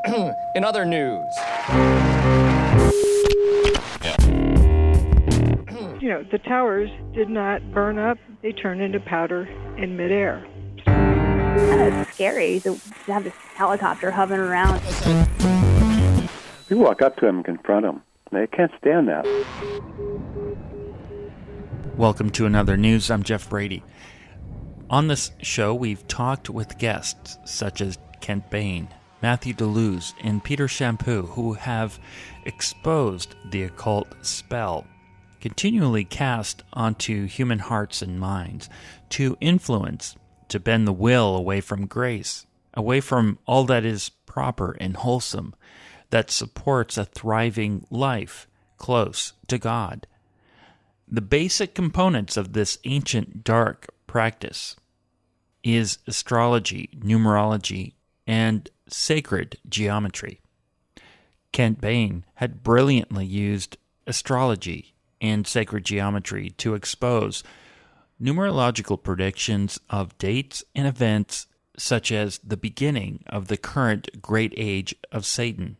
In other news. The towers did not burn up. They turned into powder in midair. It's scary to have this helicopter hovering around. You walk up to them and confront them. They can't stand that. Welcome to Another News. I'm Jeff Brady. On this show, we've talked with guests such as Kent Bain, Matthew DeLuz, and Peter Shampoo, who have exposed the occult spell continually cast onto human hearts and minds to influence, to bend the will away from grace, away from all that is proper and wholesome, that supports a thriving life close to God. The basic components of this ancient dark practice is astrology, numerology, and sacred geometry. Kent Bain had brilliantly used astrology and sacred geometry to expose numerological predictions of dates and events such as the beginning of the current great age of Satan.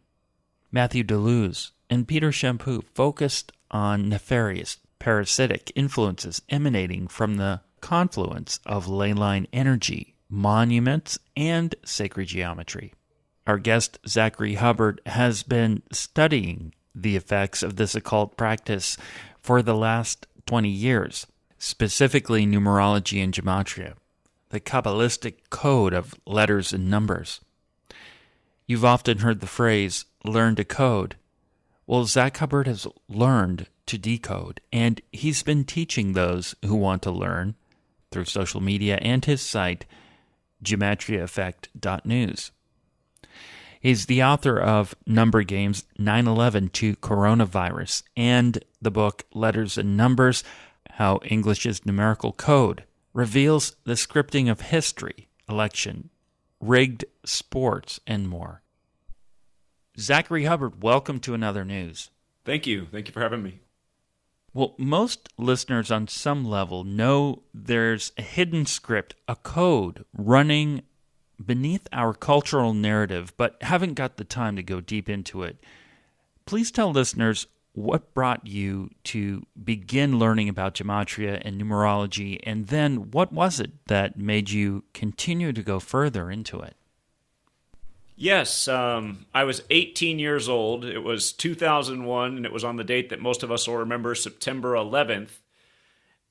Matthew DeLuz and Peter Shampoo focused on nefarious parasitic influences emanating from the confluence of ley line energy, monuments, and sacred geometry. Our guest, Zachary Hubbard, has been studying the effects of this occult practice for the last 20 years, specifically numerology and gematria, the Kabbalistic code of letters and numbers. You've often heard the phrase, learn to code. Well, Zach Hubbard has learned to decode, and he's been teaching those who want to learn through social media and his site, GematriaEffectNews. He's the author of Number Games 9/11 to Coronavirus and the book Letters and Numbers, How English's Numerical Code Reveals the Scripting of History, Election, Rigged Sports, and more. Zachary Hubbard, welcome to Another News. Thank you. Thank you for having me. Well, most listeners on some level know there's a hidden script, a code running beneath our cultural narrative, but haven't got the time to go deep into it. Please tell listeners what brought you to begin learning about gematria and numerology, and then what was it that made you continue to go further into it? Yes, I was 18 years old. It was 2001, and it was on the date that most of us will remember, September 11th.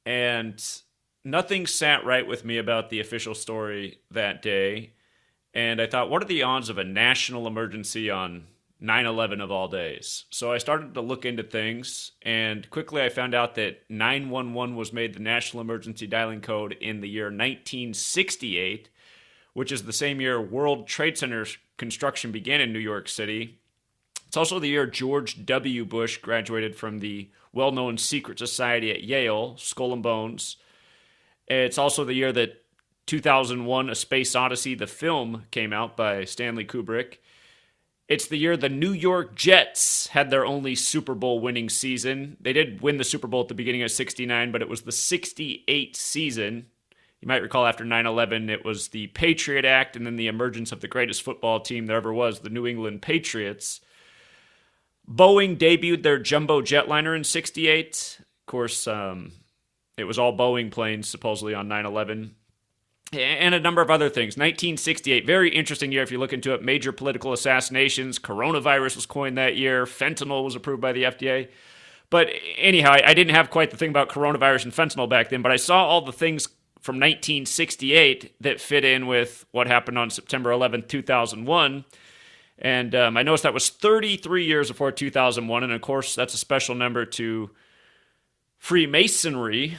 And nothing sat right with me about the official story that day. And I thought, what are the odds of a national emergency on 9/11 of all days? So I started to look into things, and quickly I found out that 911 was made the national emergency dialing code in the year 1968, which is the same year World Trade Center construction began in New York City. It's also the year George W. Bush graduated from the well-known secret society at Yale, Skull and Bones. It's also the year that 2001, A Space Odyssey, the film, came out by Stanley Kubrick. It's the year the New York Jets had their only Super Bowl winning season. They did win the Super Bowl at the beginning of 69, but it was the 68 season. You might recall after 9/11, it was the Patriot Act and then the emergence of the greatest football team there ever was, the New England Patriots. Boeing debuted their jumbo jetliner in 68. Of course, it was all Boeing planes supposedly on 9/11. And a number of other things. 1968, very interesting year if you look into it. Major political assassinations. Coronavirus was coined that year. Fentanyl was approved by the FDA. But anyhow, I didn't have quite the thing about coronavirus and fentanyl back then, but I saw all the things from 1968 that fit in with what happened on September 11th, 2001. And I noticed that was 33 years before 2001. And of course, that's a special number to Freemasonry.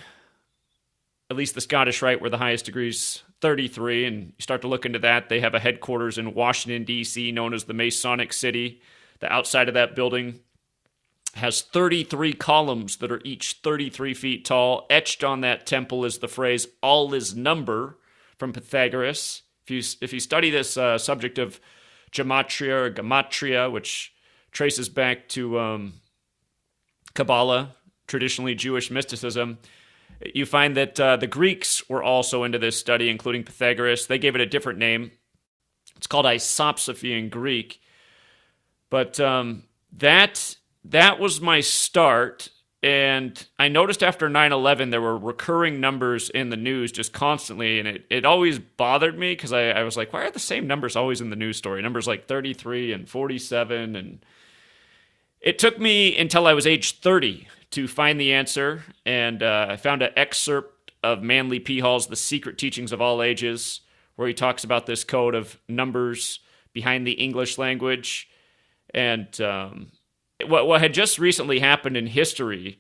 At least the Scottish Rite were the highest degrees, 33, and you start to look into that. They have a headquarters in Washington, D.C., known as the Masonic City. The outside of that building has 33 columns that are each 33 feet tall. Etched on that temple is the phrase, all is number, from Pythagoras. If you study this subject of gematria or gematria, which traces back to Kabbalah, traditionally Jewish mysticism, you find that the Greeks were also into this study, including Pythagoras. They gave it a different name. It's called isopsophy in Greek. But that was my start. And I noticed after 9/11, there were recurring numbers in the news just constantly. And it always bothered me because I was like, why are the same numbers always in the news story? Numbers like 33 and 47. And it took me until I was age 30 to find the answer. And I found an excerpt of Manly P. Hall's The Secret Teachings of All Ages, where he talks about this code of numbers behind the English language. And what had just recently happened in history,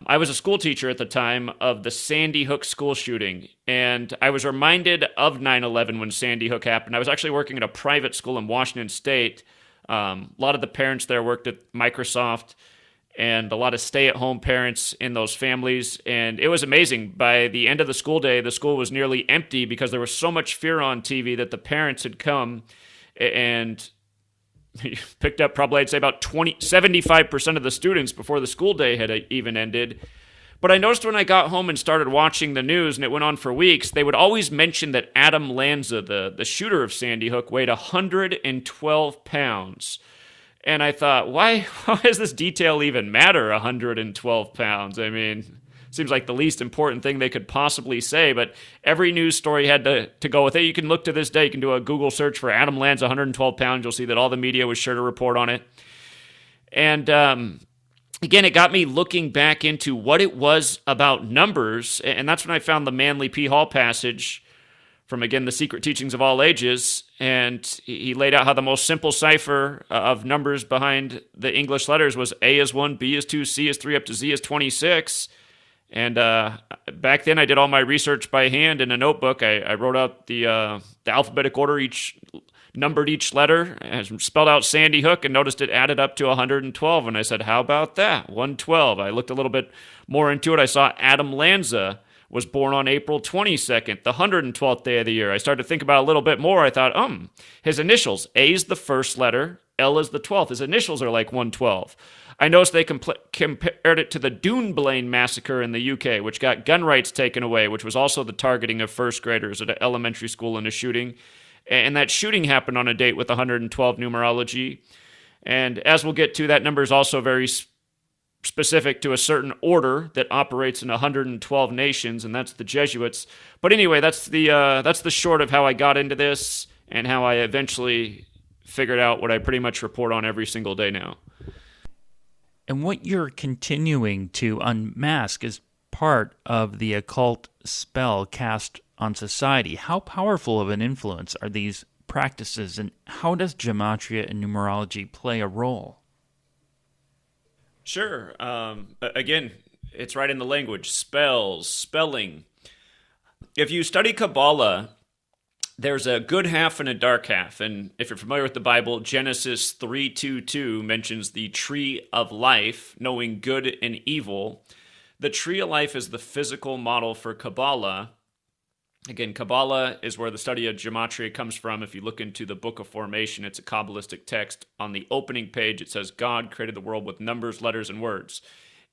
I was a school teacher at the time of the Sandy Hook school shooting, and I was reminded of 9/11 when Sandy Hook happened. I was actually working at a private school in Washington State. A lot of the parents there worked at Microsoft, and a lot of stay-at-home parents in those families, and it was amazing. By the end of the school day, the school was nearly empty because there was so much fear on TV that the parents had come and picked up probably, I'd say, about 75% of the students before the school day had even ended. But I noticed when I got home and started watching the news, and it went on for weeks, they would always mention that Adam Lanza, the shooter of Sandy Hook, weighed 112 pounds. And I thought, why does this detail even matter, 112 pounds? I mean, seems like the least important thing they could possibly say, but every news story had to go with it. You can look to this day, you can do a Google search for Adam Lanza 112 pounds. You'll see that all the media was sure to report on it. And again, it got me looking back into what it was about numbers, and that's when I found the Manly P. Hall passage from, again, The Secret Teachings of All Ages, and he laid out how the most simple cipher of numbers behind the English letters was A is 1, B is 2, C is 3, up to Z is 26. And back then, I did all my research by hand in a notebook. I wrote out the alphabetic order, numbered each letter, and spelled out Sandy Hook, and noticed it added up to 112. And I said, how about that? 112. I looked a little bit more into it. I saw Adam Lanza was born on April 22nd, the 112th day of the year. I started to think about it a little bit more. I thought, his initials, A is the first letter, L is the 12th. His initials are like 112. I noticed they compared it to the Dunblane massacre in the UK, which got gun rights taken away, which was also the targeting of first graders at an elementary school in a shooting. And that shooting happened on a date with 112 numerology. And as we'll get to, that number is also very specific to a certain order that operates in 112 nations, and that's the Jesuits. But anyway, that's the short of how I got into this and how I eventually figured out what I pretty much report on every single day now. And what you're continuing to unmask is part of the occult spell cast on society. How powerful of an influence are these practices, and how does gematria and numerology play a role? Sure. Again, it's right in the language. Spells, spelling. If you study Kabbalah, there's a good half and a dark half. And if you're familiar with the Bible, Genesis 3:2-2 mentions the tree of life, knowing good and evil. The tree of life is the physical model for Kabbalah. Again, Kabbalah is where the study of gematria comes from. If you look into the Book of Formation, it's a Kabbalistic text. On the opening page, it says, God created the world with numbers, letters, and words.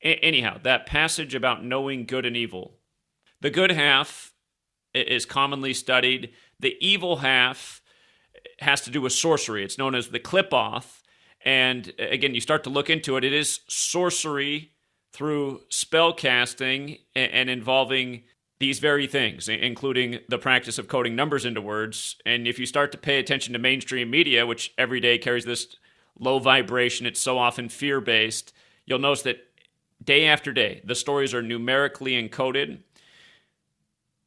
Anyhow, that passage about knowing good and evil. The good half is commonly studied. The evil half has to do with sorcery. It's known as the clip-off. And again, you start to look into it. It is sorcery through spell casting and involving these very things, including the practice of coding numbers into words. And if you start to pay attention to mainstream media, which every day carries this low vibration, it's so often fear-based, you'll notice that day after day, the stories are numerically encoded.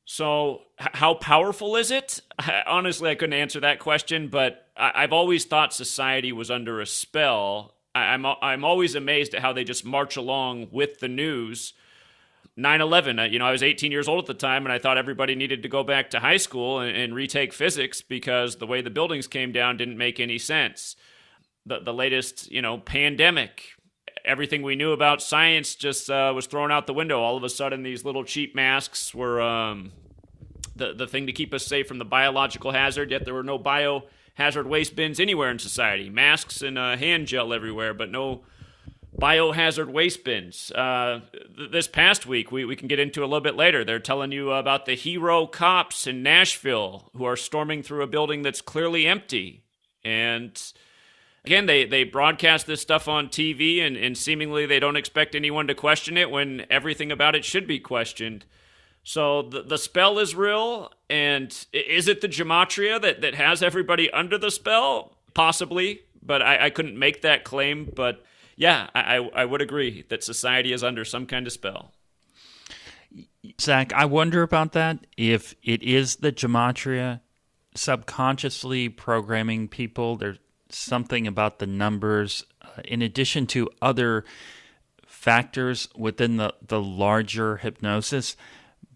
So how powerful is it? Honestly, I couldn't answer that question, but I've always thought society was under a spell. I'm always amazed at how they just march along with the news. 9/11, I was 18 years old at the time, and I thought everybody needed to go back to high school and retake physics because the way the buildings came down didn't make any sense. The latest, pandemic, everything we knew about science just was thrown out the window. All of a sudden, these little cheap masks were the thing to keep us safe from the biological hazard, yet there were no biohazard waste bins anywhere in society. Masks and hand gel everywhere, but no biohazard waste bins. This past week, we can get into a little bit later. They're telling you about the hero cops in Nashville who are storming through a building that's clearly empty. And Again, they broadcast this stuff on TV, and seemingly they don't expect anyone to question it when everything about it should be questioned. So the spell is real, and is it the gematria that has everybody under the spell? Possibly, but I couldn't make that claim. But yeah, I would agree that society is under some kind of spell. Zach, I wonder about that, if it is the gematria subconsciously programming people. There's something about the numbers, in addition to other factors within the larger hypnosis.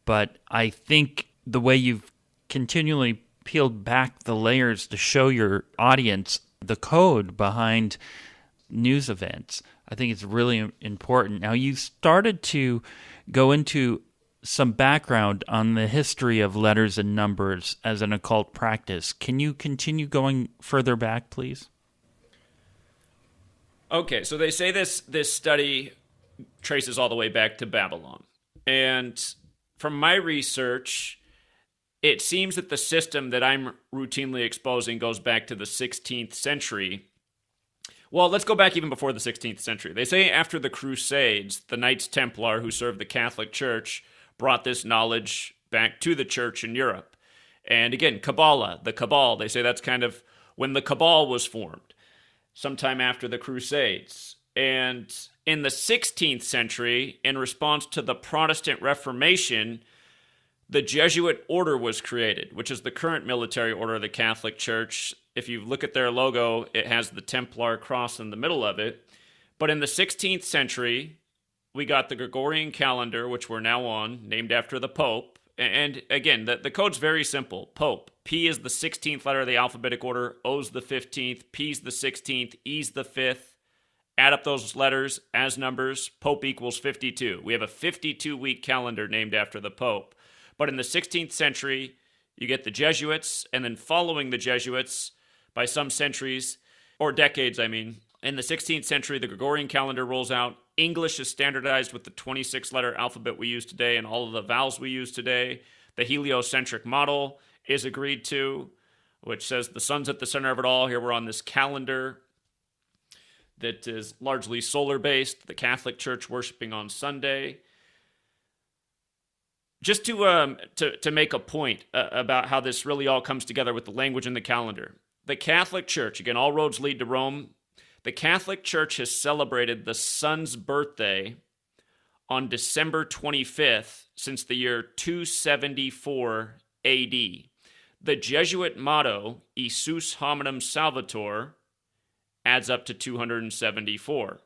But I think the way you've continually peeled back the layers to show your audience the code behind news events, I think it's really important. Now, you started to go into some background on the history of letters and numbers as an occult practice. Can you continue going further back, please? Okay, so they say this study traces all the way back to Babylon. And from my research, it seems that the system that I'm routinely exposing goes back to the 16th century. Well, let's go back even before the 16th century. They say after the Crusades, the Knights Templar who served the Catholic Church brought this knowledge back to the church in Europe. And again, Kabbalah, the Cabal, they say that's kind of when the Cabal was formed, sometime after the Crusades. And in the 16th century, in response to the Protestant Reformation, the Jesuit order was created, which is the current military order of the Catholic Church. If you look at their logo, it has the Templar cross in the middle of it. But in the 16th century, we got the Gregorian calendar, which we're now on, named after the Pope. And again, the code's very simple. Pope. P is the 16th letter of the alphabetic order. O's the 15th. P's the 16th. E's the 5th. Add up those letters as numbers. Pope equals 52. We have a 52-week calendar named after the Pope. But in the 16th century, you get the Jesuits, and then following the Jesuits by some centuries, or decades, I mean. In the 16th century, the Gregorian calendar rolls out. English is standardized with the 26-letter alphabet we use today and all of the vowels we use today. The heliocentric model is agreed to, which says the sun's at the center of it all. Here we're on this calendar that is largely solar-based, the Catholic Church worshiping on Sunday. Just to make a point about how this really all comes together with the language in the calendar. The Catholic Church, again, all roads lead to Rome. The Catholic Church has celebrated the sun's birthday on December 25th since the year 274 AD. The Jesuit motto, Isus Hominum Salvator, adds up to 274.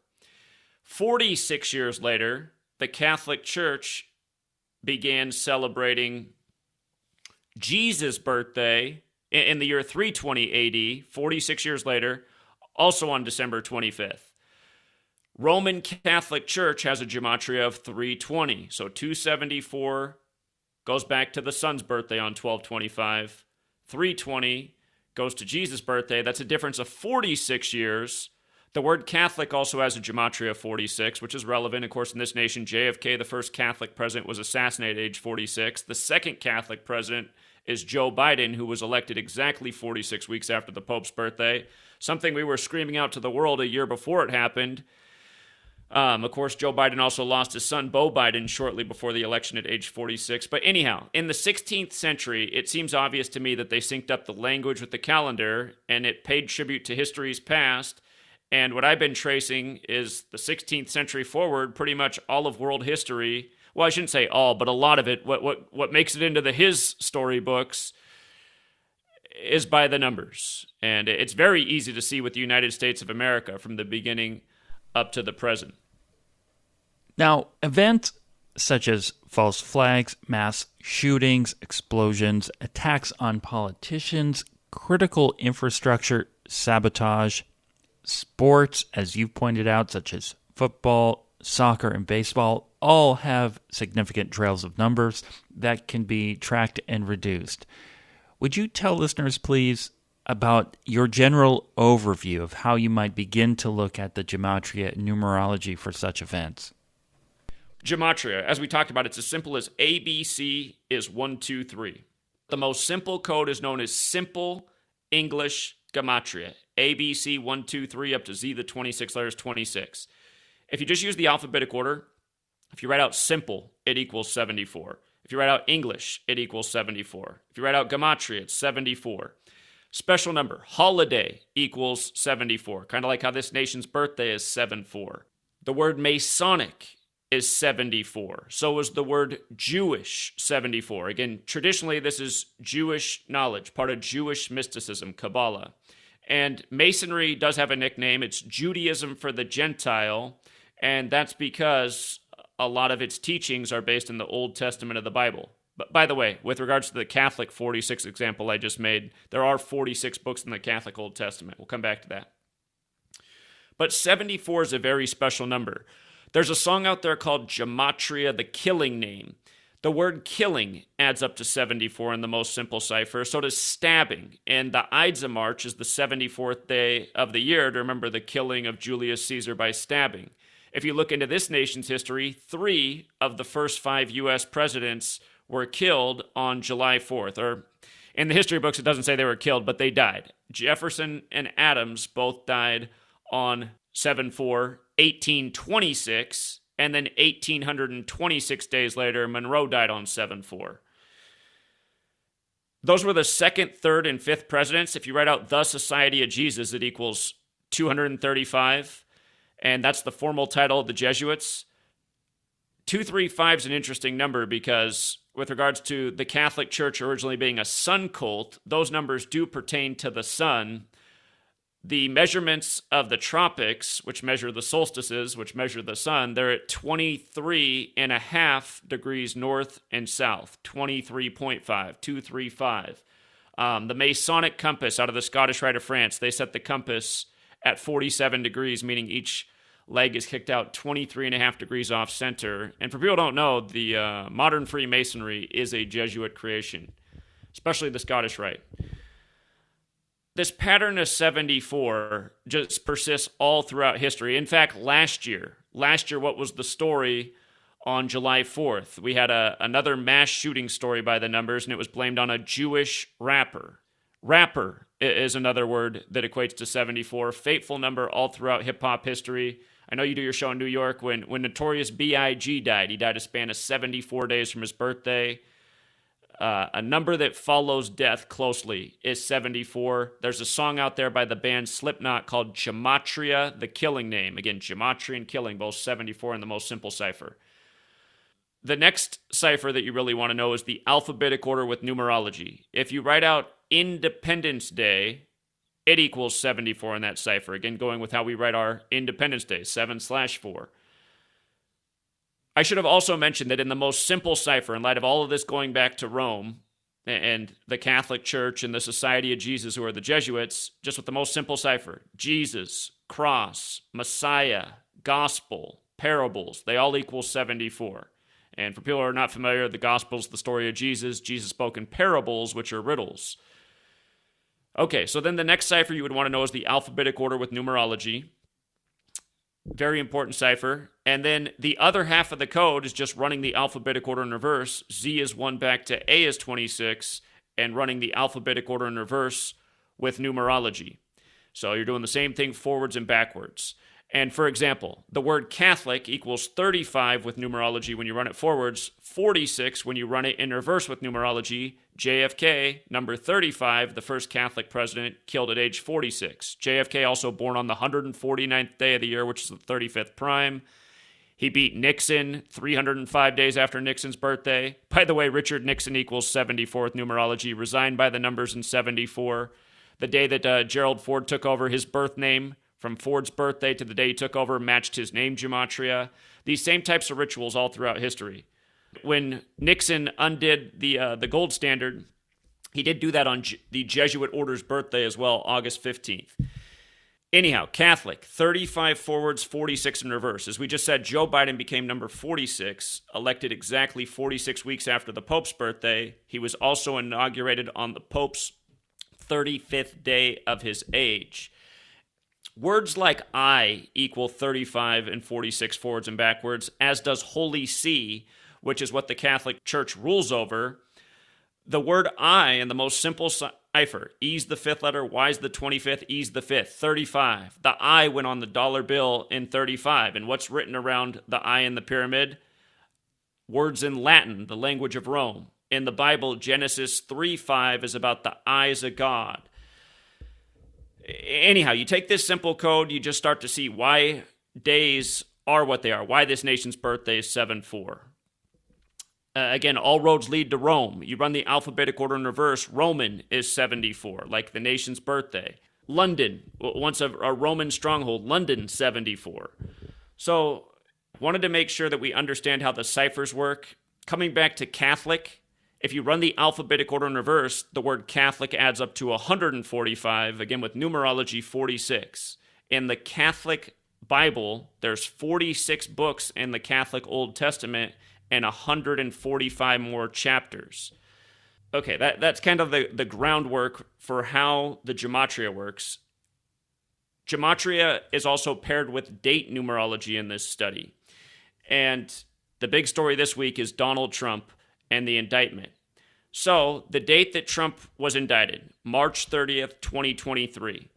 46 years later, the Catholic Church began celebrating Jesus' birthday in the year 320 AD, 46 years later, also on December 25th. Roman Catholic Church has a gematria of 320, so 274 goes back to the sun's birthday on 12/25. 320 goes to Jesus' birthday. That's a difference of 46 years. The word Catholic also has a gematria of 46, which is relevant. Of course, in this nation, JFK, the first Catholic president, was assassinated at age 46. The second Catholic president is Joe Biden, who was elected exactly 46 weeks after the Pope's birthday, something we were screaming out to the world a year before it happened. Of course, Joe Biden also lost his son, Beau Biden, shortly before the election at age 46. But anyhow, in the 16th century, it seems obvious to me that they synced up the language with the calendar, and it paid tribute to history's past. And what I've been tracing is the 16th century forward, pretty much all of world history. Well, I shouldn't say all, but a lot of it, what makes it into his storybooks is by the numbers. And it's very easy to see with the United States of America from the beginning up to the present. Now, events such as false flags, mass shootings, explosions, attacks on politicians, critical infrastructure, sabotage, sports, as you pointed out, such as football, soccer, and baseball, all have significant trails of numbers that can be tracked and reduced. Would you tell listeners, please, about your general overview of how you might begin to look at the gematria numerology for such events? Gematria, as we talked about, it's as simple as ABC is 1, 2, 3. The most simple code is known as simple English gematria. A, B, C, 1, 2, 3, up to Z, the 26 letters, 26. If you just use the alphabetic order, if you write out simple, it equals 74. If you write out English, it equals 74. If you write out Gematria, it's 74. Special number, holiday, equals 74. Kind of like how this nation's birthday is 7-4. The word Masonic is 74. So is the word Jewish, 74. Again, traditionally, this is Jewish knowledge, part of Jewish mysticism, Kabbalah. And Masonry does have a nickname. It's Judaism for the Gentile, and that's because a lot of its teachings are based in the Old Testament of the Bible. But by the way, with regards to the Catholic 46 example I just made, there are 46 books in the Catholic Old Testament. We'll come back to that. But 74 is a very special number. There's a song out there called Gematria, the killing name. The word killing adds up to 74 in the most simple cipher. So does stabbing. And the Ides of March is the 74th day of the year to remember the killing of Julius Caesar by stabbing. If you look into this nation's history, 3 of the first 5 U.S. presidents were killed on July 4th. Or in the history books, it doesn't say they were killed, but they died. Jefferson and Adams both died on 7-4, 1826, and then 1826 days later, Monroe died on 7-4. Those were the 2nd, 3rd, and 5th presidents. If you write out the Society of Jesus, it equals 235, and that's the formal title of the Jesuits. 235 is an interesting number because with regards to the Catholic Church originally being a sun cult, those numbers do pertain to the sun. The measurements of the tropics, which measure the solstices, which measure the sun, they're at 23.5 degrees north and south, 23.5, 235. The Masonic compass out of the Scottish Rite of France, they set the compass at 47 degrees, meaning each leg is kicked out 23.5 degrees off center. And for people who don't know, the modern Freemasonry is a Jesuit creation, especially the Scottish Rite. This pattern of 74 just persists all throughout history. In fact, last year, what was the story on July 4th? We had another mass shooting story by the numbers, and it was blamed on a Jewish rapper. Rapper is another word that equates to 74. Fateful number all throughout hip-hop history. I know you do your show in New York. When Notorious B.I.G. died, he died a span of 74 days from his birthday. A number that follows death closely is 74. There's a song out there by the band Slipknot called Gematria, the killing name. Again, Gematria and killing, both 74 in the most simple cipher. The next cipher that you really want to know is the alphabetic order with numerology. If you write out Independence Day, it equals 74 in that cipher. Again, going with how we write our Independence Day, 7/4. I should have also mentioned that in the most simple cipher, in light of all of this going back to Rome and the Catholic Church and the Society of Jesus, who are the Jesuits, just with the most simple cipher, Jesus, cross, Messiah, gospel, parables, they all equal 74. And for people who are not familiar, the gospel is the story of Jesus. Jesus spoke in parables, which are riddles. Okay, so then the next cipher you would want to know is the alphabetic order with numerology. Very important cipher. And then the other half of the code is just running the alphabetic order in reverse. Z is 1 back to A is 26, and running the alphabetic order in reverse with numerology. So you're doing the same thing forwards and backwards. And for example, the word Catholic equals 35 with numerology when you run it forwards, 46 when you run it in reverse with numerology. JFK, number 35, the first Catholic president, killed at age 46. JFK also born on the 149th day of the year, which is the 35th prime. He beat Nixon 305 days after Nixon's birthday. By the way, Richard Nixon equals 74 with numerology, resigned by the numbers in 74. The day that Gerald Ford took over, his birth name from Ford's birthday to the day he took over matched his name, Gematria. These same types of rituals all throughout history. When Nixon undid the gold standard, he did do that on the Jesuit order's birthday as well, August 15th. Anyhow, Catholic, 35 forwards, 46 in reverse. As we just said, Joe Biden became number 46, elected exactly 46 weeks after the Pope's birthday. He was also inaugurated on the Pope's 35th day of his age. Words like I equal 35 and 46 forwards and backwards, as does Holy See, which is what the Catholic Church rules over. The word I in the most simple cipher. E's the fifth letter, Y's the 25th, E's the fifth. 35. The I went on the dollar bill in 35. And what's written around the I in the pyramid? Words in Latin, the language of Rome. In the Bible, Genesis 3:5 is about the eyes of God. Anyhow, you take this simple code, you just start to see why days are what they are, why this nation's birthday is 7-4. Again, all roads lead to Rome. You run the alphabetic order in reverse, Roman is 74, like the nation's birthday. London, once a Roman stronghold, London 74. So, wanted to make sure that we understand how the ciphers work. Coming back to Catholic, if you run the alphabetic order in reverse, the word Catholic adds up to 145, again with numerology 46. In the Catholic Bible, there's 46 books in the Catholic Old Testament and 145 more chapters. Okay, that's kind of the groundwork for how the Gematria works. Gematria is also paired with date numerology in this study. And the big story this week is Donald Trump and the indictment. So, the date that Trump was indicted, March 30th, 2023.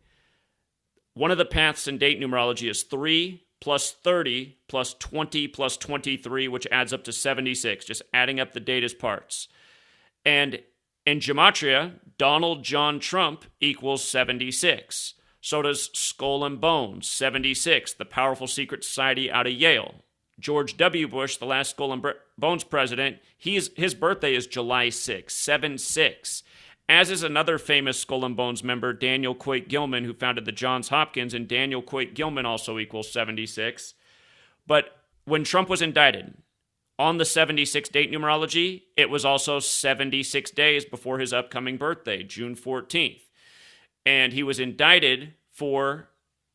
One of the paths in date numerology is 3 plus 30 plus 20 plus 23, which adds up to 76, just adding up the date as parts. And in Gematria, Donald John Trump equals 76. So does Skull and Bones, 76, the powerful secret society out of Yale. George W. Bush, the last Skull and Bones president, his birthday is July 6, 7-6. As is another famous Skull and Bones member, Daniel Coit Gilman, who founded the Johns Hopkins, and Daniel Coit Gilman also equals 76. But when Trump was indicted, on the 76 date numerology, it was also 76 days before his upcoming birthday, June 14th. And he was indicted for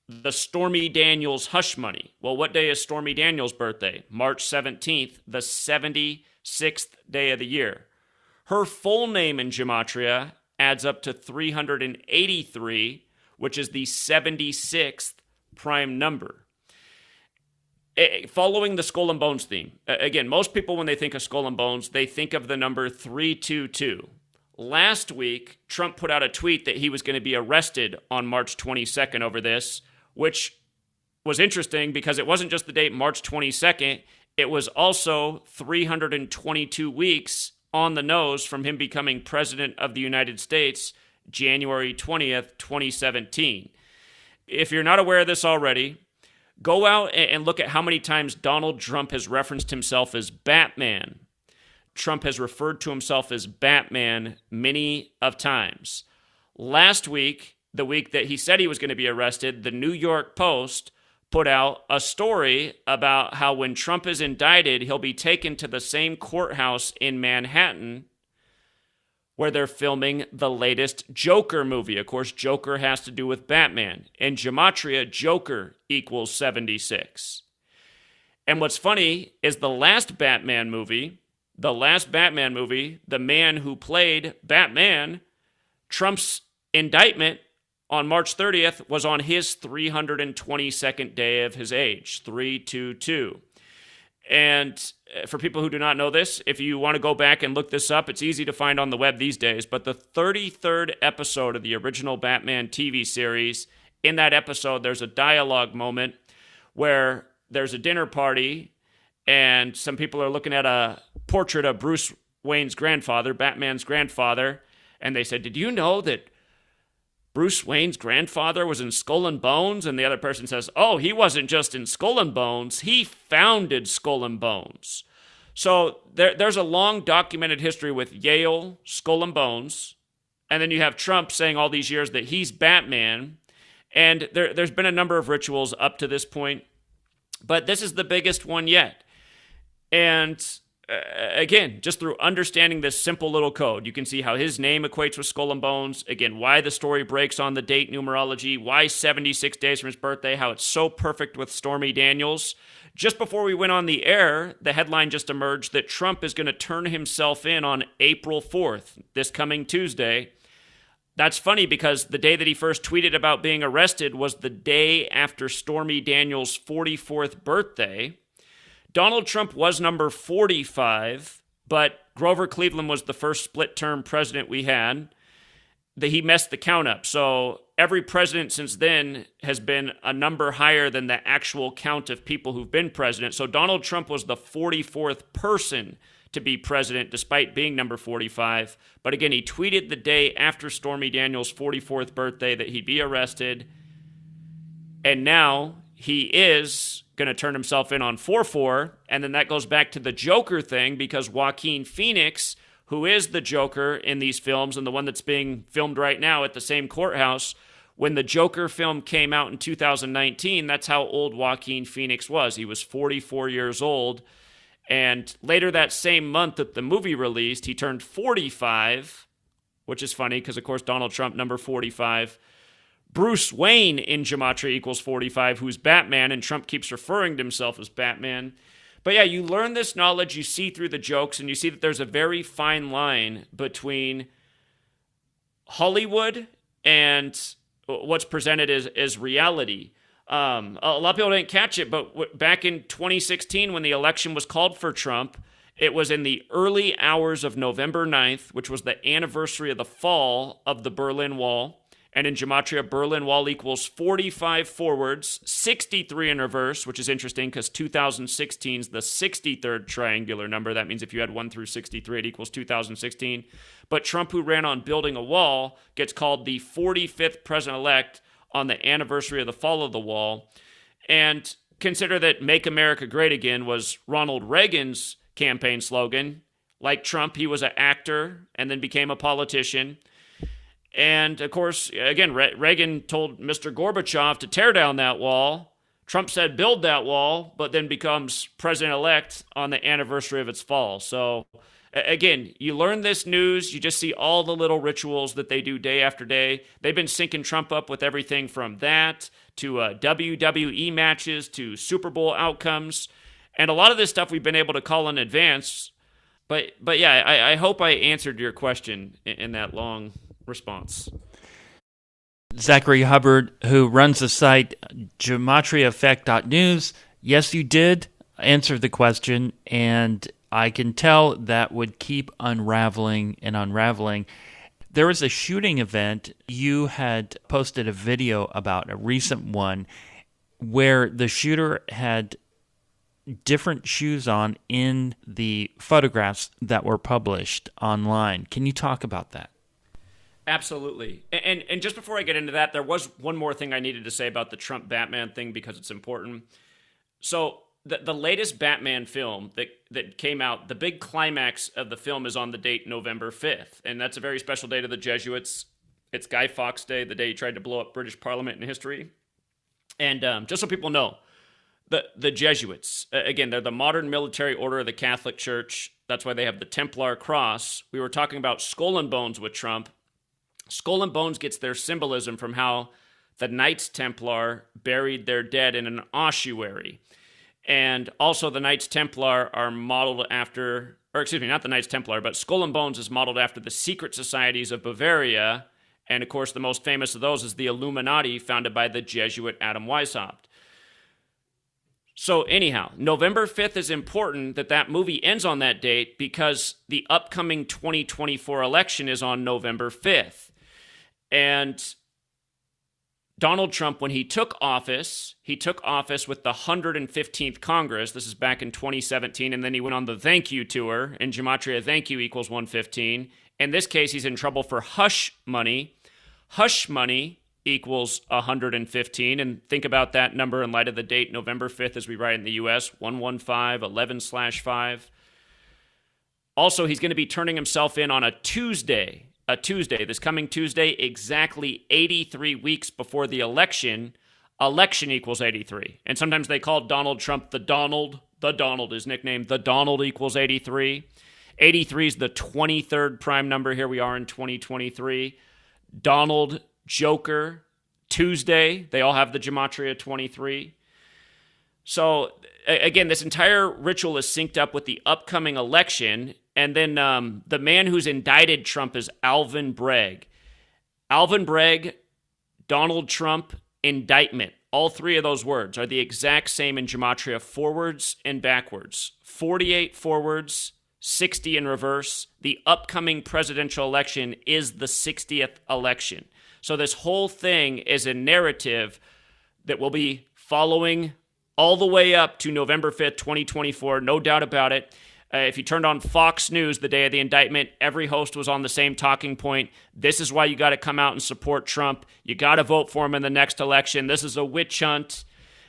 the Stormy Daniels hush money. Well, what day is Stormy Daniels' birthday? March 17th, the 76th day of the year. Her full name in Gematria adds up to 383, which is the 76th prime number. Following the Skull and Bones theme, again, most people when they think of Skull and Bones, they think of the number 322. Last week, Trump put out a tweet that he was going to be arrested on March 22nd over this, which was interesting because it wasn't just the date March 22nd, it was also 322 weeks on the nose from him becoming president of the United States, January 20th, 2017. If you're not aware of this already, go out and look at how many times Donald Trump has referenced himself as Batman. Trump has referred to himself as Batman many of times. Last week, the week that he said he was going to be arrested, the New York Post put out a story about how when Trump is indicted, he'll be taken to the same courthouse in Manhattan where they're filming the latest Joker movie. Of course, Joker has to do with Batman. In Gematria, Joker equals 76. And what's funny is the last Batman movie, the man who played Batman, Trump's indictment on March 30th was on his 322nd day of his age, 322. And for people who do not know this, if you want to go back and look this up, it's easy to find on the web these days, but the 33rd episode of the original Batman TV series, in that episode, there's a dialogue moment where there's a dinner party and some people are looking at a portrait of Bruce Wayne's grandfather, Batman's grandfather, and they said, "Did you know that Bruce Wayne's grandfather was in Skull and Bones?" And the other person says, "Oh, he wasn't just in Skull and Bones, he founded Skull and Bones." So there's a long documented history with Yale, Skull and Bones, and then you have Trump saying all these years that he's Batman, and there's been a number of rituals up to this point, but this is the biggest one yet. And again, just through understanding this simple little code, you can see how his name equates with Skull and Bones. Again, why the story breaks on the date numerology, why 76 days from his birthday, how it's so perfect with Stormy Daniels. Just before we went on the air, the headline just emerged that Trump is going to turn himself in on April 4th, this coming Tuesday. That's funny because the day that he first tweeted about being arrested was the day after Stormy Daniels' 44th birthday. Donald Trump was number 45, but Grover Cleveland was the first split-term president we had. that he messed the count up. So every president since then has been a number higher than the actual count of people who've been president. So Donald Trump was the 44th person to be president, despite being number 45. But again, he tweeted the day after Stormy Daniels' 44th birthday that he'd be arrested. And now he is going to turn himself in on 4-4. And then that goes back to the Joker thing, because Joaquin Phoenix, who is the Joker in these films and the one that's being filmed right now at the same courthouse, when the Joker film came out in 2019, that's how old Joaquin Phoenix was. He was 44 years old. And later that same month that the movie released, he turned 45, which is funny because, of course, Donald Trump, number 45. Bruce Wayne in Gematria equals 45, who's Batman, and Trump keeps referring to himself as Batman. But yeah, you learn this knowledge, you see through the jokes, and you see that there's a very fine line between Hollywood and what's presented as reality. A lot of people didn't catch it, but back in 2016, when the election was called for Trump, it was in the early hours of November 9th, which was the anniversary of the fall of the Berlin Wall. And in Gematria, Berlin Wall equals 45 forwards, 63 in reverse, which is interesting because 2016 is the 63rd triangular number. That means if you had 1 through 63, it equals 2016. But Trump, who ran on building a wall, gets called the 45th president-elect on the anniversary of the fall of the wall. And consider that Make America Great Again was Ronald Reagan's campaign slogan. Like Trump, he was an actor and then became a politician. And, of course, again, Reagan told Mr. Gorbachev to tear down that wall. Trump said build that wall, but then becomes president-elect on the anniversary of its fall. So, again, you learn this news. You just see all the little rituals that they do day after day. They've been syncing Trump up with everything from that to WWE matches to Super Bowl outcomes. And a lot of this stuff we've been able to call in advance. But yeah, I hope I answered your question in that long response. Zachary Hubbard, who runs the site GematriaEffectNews, yes, you did answer the question, and I can tell that would keep unraveling and unraveling. There was a shooting event. You had posted a video about a recent one where the shooter had different shoes on in the photographs that were published online. Can you talk about that? Absolutely. And just before I get into that, there was one more thing I needed to say about the Trump Batman thing because it's important. So the latest Batman film that came out, the big climax of the film is on the date November 5th. And that's a very special day to the Jesuits. It's Guy Fawkes Day, the day he tried to blow up British Parliament in history. And just so people know, the Jesuits, again, they're the modern military order of the Catholic Church. That's why they have the Templar cross. We were talking about Skull and Bones with Trump. Skull and Bones gets their symbolism from how the Knights Templar buried their dead in an ossuary. And also the Knights Templar are modeled after, or excuse me, not the Knights Templar, but Skull and Bones is modeled after the secret societies of Bavaria. And of course, the most famous of those is the Illuminati, founded by the Jesuit Adam Weishaupt. So anyhow, November 5th is important that movie ends on that date because the upcoming 2024 election is on November 5th. And Donald Trump, when he took office with the 115th Congress. This is back in 2017, and then he went on the thank you tour, and Gematria thank you equals 115. In this case, he's in trouble for hush money. Hush money equals 115, and think about that number in light of the date November 5th as we write in the U.S., 115/11/5. Also, he's going to be turning himself in on a Tuesday, this coming Tuesday, exactly 83 weeks before the election. Election equals 83. And sometimes they call Donald Trump the Donald. The Donald is nicknamed the Donald equals 83. 83 is the 23rd prime number. Here we are in 2023. Donald, Joker, Tuesday. They all have the Gematria 23. So, again, this entire ritual is synced up with the upcoming election. And then the man who's indicted Trump is Alvin Bragg. Alvin Bragg, Donald Trump, indictment. All three of those words are the exact same in Gematria, forwards and backwards. 48 forwards, 60 in reverse. The upcoming presidential election is the 60th election. So this whole thing is a narrative that will be following all the way up to November 5th, 2024, no doubt about it. If you turned on Fox News the day of the indictment, every host was on the same talking point. This is why you got to come out and support Trump. You got to vote for him in the next election. This is a witch hunt.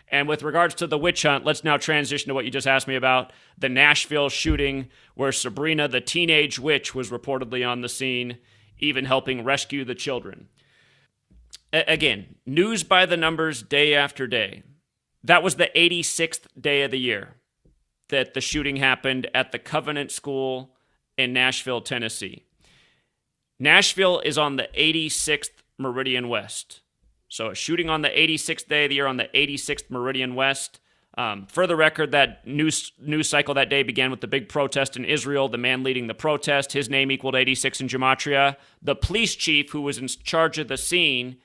And with regards to the witch hunt, let's now transition to what you just asked me about, the Nashville shooting, where Sabrina, the teenage witch, was reportedly on the scene, even helping rescue the children. Again, news by the numbers day after day. That was the 86th day of the year that the shooting happened at the Covenant School in Nashville, Tennessee. Nashville is on the 86th meridian west. So a shooting on the 86th day of the year on the 86th meridian west. For the record, that news cycle that day began with the big protest in Israel. The man leading the protest, his name equaled 86 in Gematria. The police chief who was in charge of the scene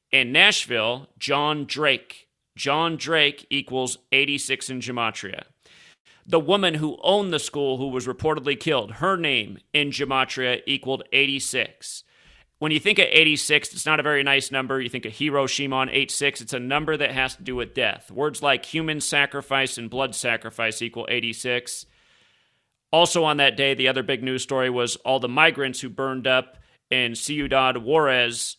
in Nashville, John Drake. John Drake equals 86 in Gematria. The woman who owned the school who was reportedly killed, her name in Gematria equaled 86. When you think of 86, it's not a very nice number. You think of Hiroshima on 86. It's a number that has to do with death. Words like human sacrifice and blood sacrifice equal 86. Also on that day, the other big news story was all the migrants who burned up in Ciudad Juarez,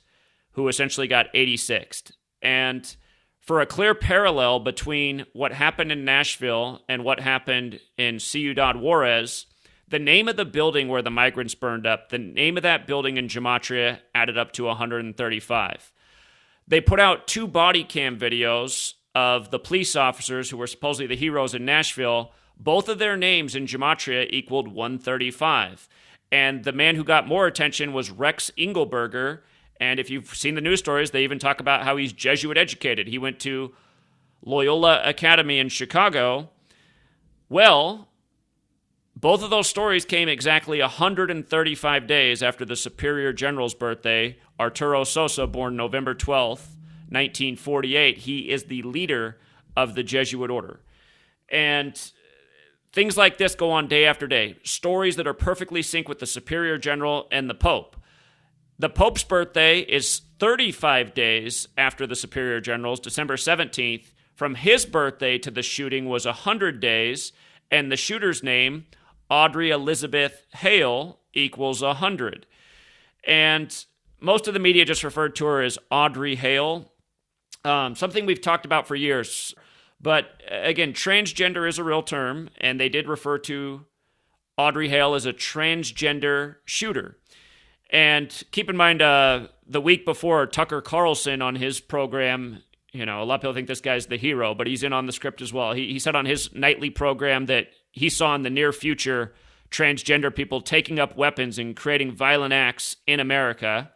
who essentially got 86th. And for a clear parallel between what happened in Nashville and what happened in Ciudad Juarez, the name of the building where the migrants burned up, the name of that building in Gematria added up to 135. They put out 2 body cam videos of the police officers who were supposedly the heroes in Nashville. Both of their names in Gematria equaled 135. And the man who got more attention was Rex Engelberger. And if you've seen the news stories, they even talk about how he's Jesuit educated. He went to Loyola Academy in Chicago. Well, both of those stories came exactly 135 days after the Superior General's birthday, Arturo Sosa, born November 12th, 1948. He is the leader of the Jesuit order. And things like this go on day after day. Stories that are perfectly synced with the Superior General and the Pope. The Pope's birthday is 35 days after the Superior General's, December 17th. From his birthday to the shooting was 100 days, and the shooter's name, Audrey Elizabeth Hale, equals 100. And most of the media just referred to her as Audrey Hale, something we've talked about for years. But again, transgender is a real term, and they did refer to Audrey Hale as a transgender shooter. And keep in mind, the week before, Tucker Carlson on his program, a lot of people think this guy's the hero, but he's in on the script as well. He said on his nightly program that he saw in the near future transgender people taking up weapons and creating violent acts in America.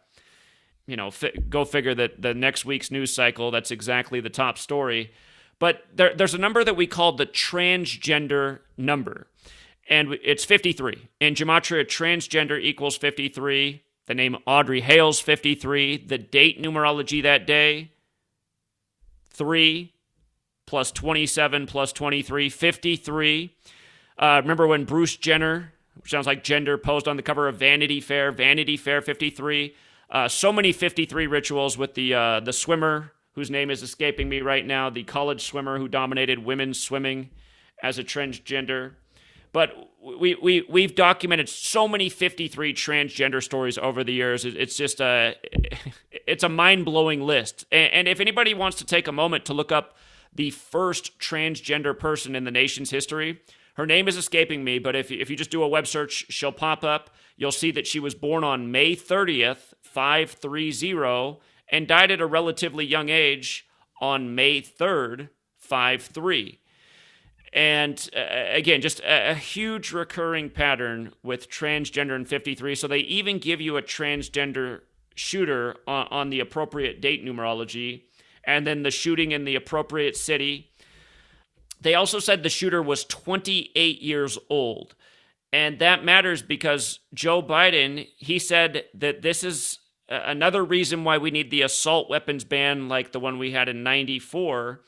Go figure that the next week's news cycle, that's exactly the top story. But there's a number that we call the transgender number, and it's 53. In Gematria, transgender equals 53. The name Audrey Hale's 53. The date numerology that day, 3 plus 27 plus 23, 53. Remember when Bruce Jenner, which sounds like gender, posed on the cover of Vanity Fair, 53. So many 53 rituals with the swimmer, whose name is escaping me right now, the college swimmer who dominated women's swimming as a transgender. But we've documented so many 53 transgender stories over the years. It's just it's a mind-blowing list. And if anybody wants to take a moment to look up the first transgender person in the nation's history, her name is escaping me, but if you just do a web search, she'll pop up. You'll see that she was born on May 30th, 530, and died at a relatively young age on May 3rd, 53. And again, just a huge recurring pattern with transgender and 53. So they even give you a transgender shooter on the appropriate date numerology, and then the shooting in the appropriate city. They also said the shooter was 28 years old. And that matters because Joe Biden, he said that this is another reason why we need the assault weapons ban like the one we had in 94.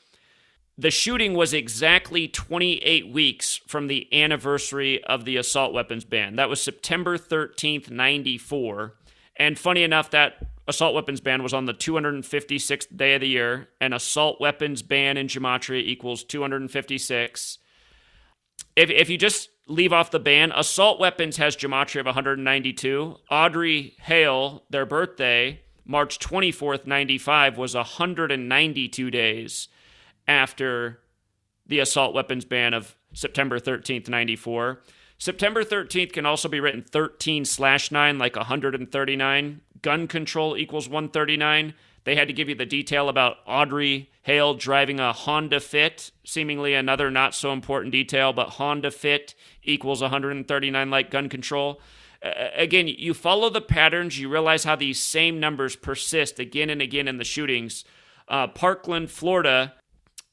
The shooting was exactly 28 weeks from the anniversary of the assault weapons ban. That was September 13th, 94. And funny enough, that assault weapons ban was on the 256th day of the year, and assault weapons ban in Gematria equals 256. If you just leave off the ban, assault weapons has Gematria of 192. Audrey Hale, their birthday, March 24th, 95, was 192 days after the assault weapons ban of September 13th, 94. September 13th can also be written 13/9, like 139. Gun control equals 139. They had to give you the detail about Audrey Hale driving a Honda Fit, seemingly another not so important detail, but Honda Fit equals 139 like gun control. Again, you follow the patterns, you realize how these same numbers persist again and again in the shootings. Parkland, Florida,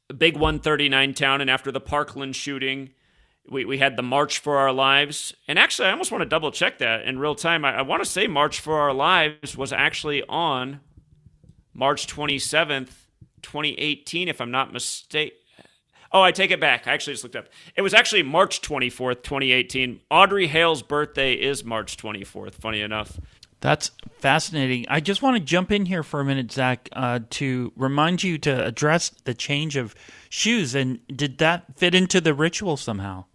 a big 139 town, and after the Parkland shooting, we had the March for Our Lives. And actually, I almost want to double check that in real time. I want to say March for Our Lives was actually on March 27th, 2018, if I'm not mistaken. Oh, I take it back. I actually just looked up. It was actually March 24th, 2018. Audrey Hale's birthday is March 24th, funny enough. That's fascinating. I just want to jump in here for a minute, Zach, to remind you to address the change of shoes. And did that fit into the ritual somehow?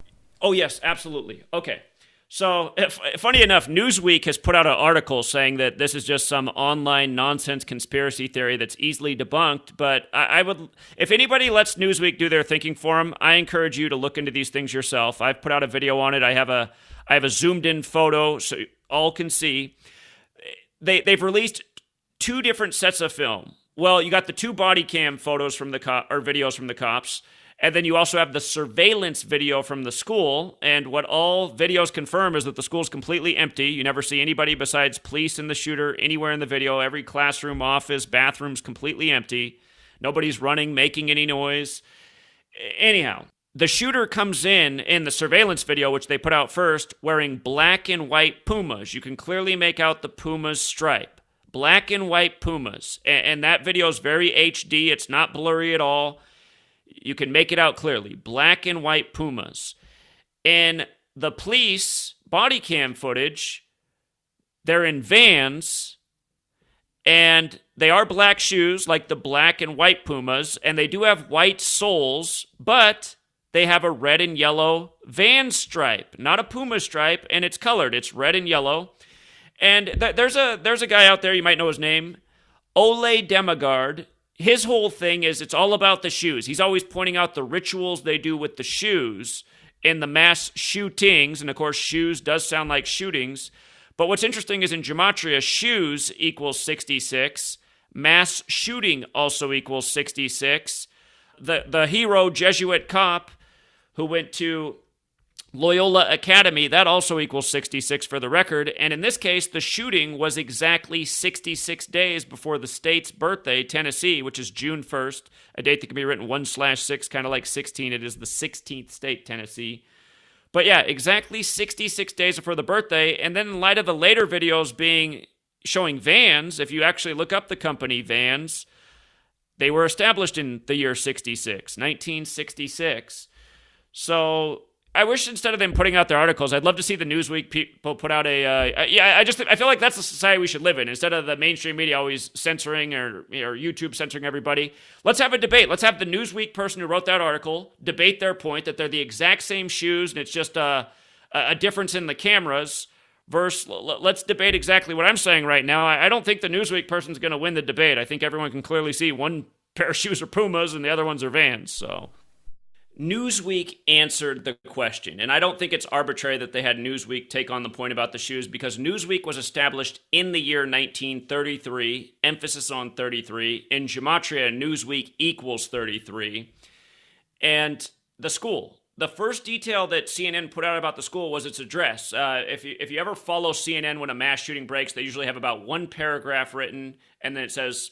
Oh, yes, absolutely. Okay. So, funny enough, Newsweek has put out an article saying that this is just some online nonsense conspiracy theory that's easily debunked. But I would, if anybody lets Newsweek do their thinking for them, I encourage you to look into these things yourself. I've put out a video on it. I have a zoomed-in photo so all can see. They've released two different sets of film. Well, you got the two body cam photos from the videos from the cops. And then you also have the surveillance video from the school. And what all videos confirm is that the school's completely empty. You never see anybody besides police and the shooter anywhere in the video. Every classroom, office, bathroom's completely empty. Nobody's running, making any noise. Anyhow, the shooter comes in the surveillance video, which they put out first, wearing black and white Pumas. You can clearly make out the Puma's stripe. Black and white Pumas. And that video is very HD. It's not blurry at all. You can make it out clearly. Black and white Pumas. In the police body cam footage, they're in Vans, and they are black shoes, like the black and white Pumas, and they do have white soles, but they have a red and yellow Van stripe, not a Puma stripe, and it's colored. It's red and yellow. And there's a guy out there, you might know his name, Ole Demigard. His whole thing is it's all about the shoes. He's always pointing out the rituals they do with the shoes in the mass shootings. And of course, shoes does sound like shootings. But what's interesting is in Gematria, shoes equals 66. Mass shooting also equals 66. The hero Jesuit cop who went to Loyola Academy, that also equals 66 for the record. And in this case, the shooting was exactly 66 days before the state's birthday, Tennessee, which is June 1st, a date that can be written 1/6, kind of like 16. It is the 16th state, Tennessee. But yeah, exactly 66 days before the birthday. And then in light of the later videos showing Vans, if you actually look up the company Vans, they were established in the year 1966. So I wish instead of them putting out their articles, I'd love to see the Newsweek people put out I feel like that's the society we should live in. Instead of the mainstream media always censoring or YouTube censoring everybody, let's have a debate. Let's have the Newsweek person who wrote that article debate their point that they're the exact same shoes and it's just a difference in the cameras. Versus, let's debate exactly what I'm saying right now. I don't think the Newsweek person's going to win the debate. I think everyone can clearly see one pair of shoes are Pumas and the other ones are Vans, so... Newsweek answered the question, and I don't think it's arbitrary that they had Newsweek take on the point about the shoes because Newsweek was established in the year 1933, emphasis on 33. In Gematria, Newsweek equals 33. And the school. The first detail that CNN put out about the school was its address. If you ever follow CNN when a mass shooting breaks, they usually have about one paragraph written, and then it says...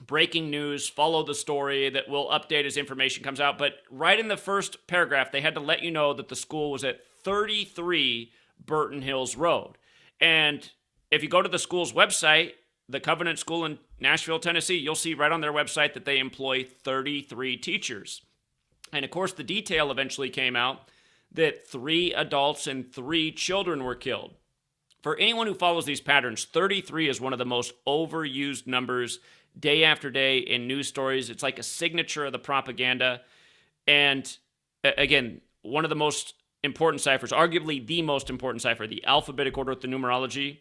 breaking news, follow the story that will update as information comes out. But right in the first paragraph, they had to let you know that the school was at 33 Burton Hills Road. And if you go to the school's website, the Covenant School in Nashville, Tennessee, you'll see right on their website that they employ 33 teachers. And of course, the detail eventually came out that 3 adults and 3 children were killed. For anyone who follows these patterns, 33 is one of the most overused numbers day after day in news stories. It's like a signature of the propaganda. And again, one of the most important ciphers, arguably the most important cipher, the alphabetic order with the numerology,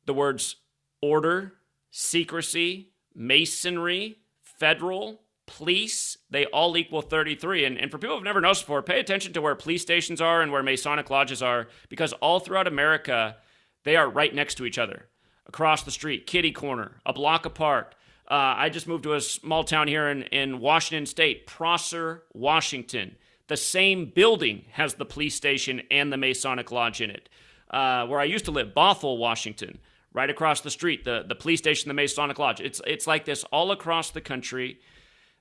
the words order, secrecy, masonry, federal, police, they all equal 33. And for people who've never noticed before, pay attention to where police stations are and where Masonic lodges are, because all throughout America, they are right next to each other. Across the street, kitty corner, a block apart. I just moved to a small town here in Washington State, Prosser, Washington. The same building has the police station and the Masonic lodge in it. Where I used to live, Bothell, Washington, right across the street, the police station, the Masonic lodge. It's like this all across the country.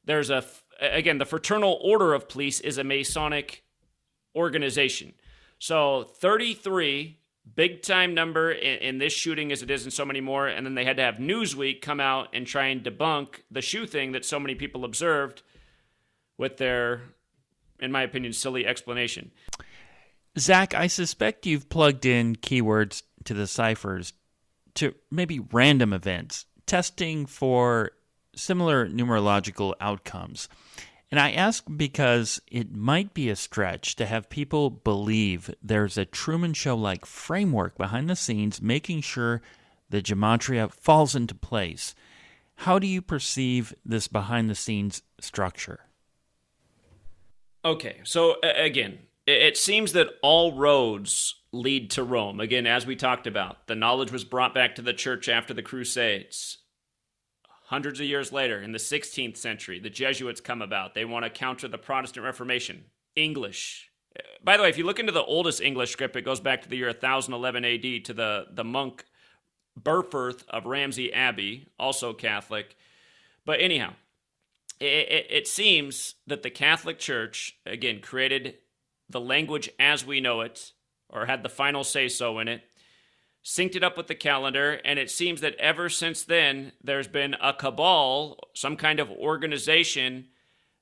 There's again, the Fraternal Order of Police is a Masonic organization. So 33, big time number in this shooting as it is in so many more. And then they had to have Newsweek come out and try and debunk the shoe thing that so many people observed with their, in my opinion, silly explanation. Zach, I suspect you've plugged in keywords to the ciphers to maybe random events, testing for similar numerological outcomes. And I ask because it might be a stretch to have people believe there's a Truman Show-like framework behind the scenes making sure the gematria falls into place. How do you perceive this behind-the-scenes structure? Okay, so again, it seems that all roads lead to Rome. Again, as we talked about, the knowledge was brought back to the church after the Crusades. Hundreds of years later, in the 16th century, the Jesuits come about. They want to counter the Protestant Reformation. English. By the way, if you look into the oldest English script, it goes back to the year 1011 AD to the monk Burfirth of Ramsey Abbey, also Catholic. But anyhow, it seems that the Catholic Church, again, created the language as we know it, or had the final say-so in it, synced it up with the calendar, and it seems that ever since then, there's been a cabal, some kind of organization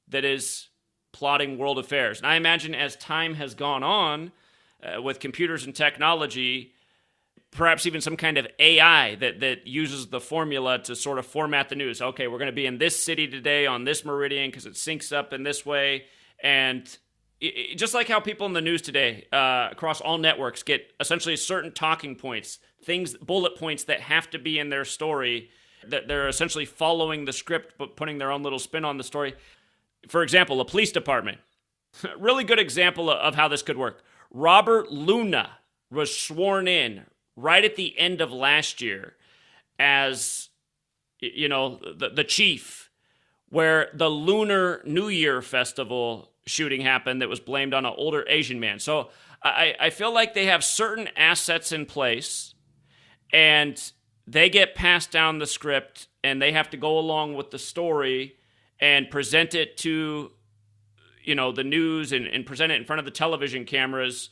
that is plotting world affairs. And I imagine as time has gone on, with computers and technology, perhaps even some kind of AI that uses the formula to sort of format the news. Okay, we're going to be in this city today on this meridian because it syncs up in this way. And just like how people in the news today, across all networks, get essentially certain talking points, things, bullet points that have to be in their story, that they're essentially following the script but putting their own little spin on the story. For example, a police department. Really good example of how this could work. Robert Luna was sworn in right at the end of last year as, the chief, where the Lunar New Year Festival shooting happened that was blamed on an older Asian man. So I feel like they have certain assets in place and they get passed down the script and they have to go along with the story and present it to, the news and present it in front of the television cameras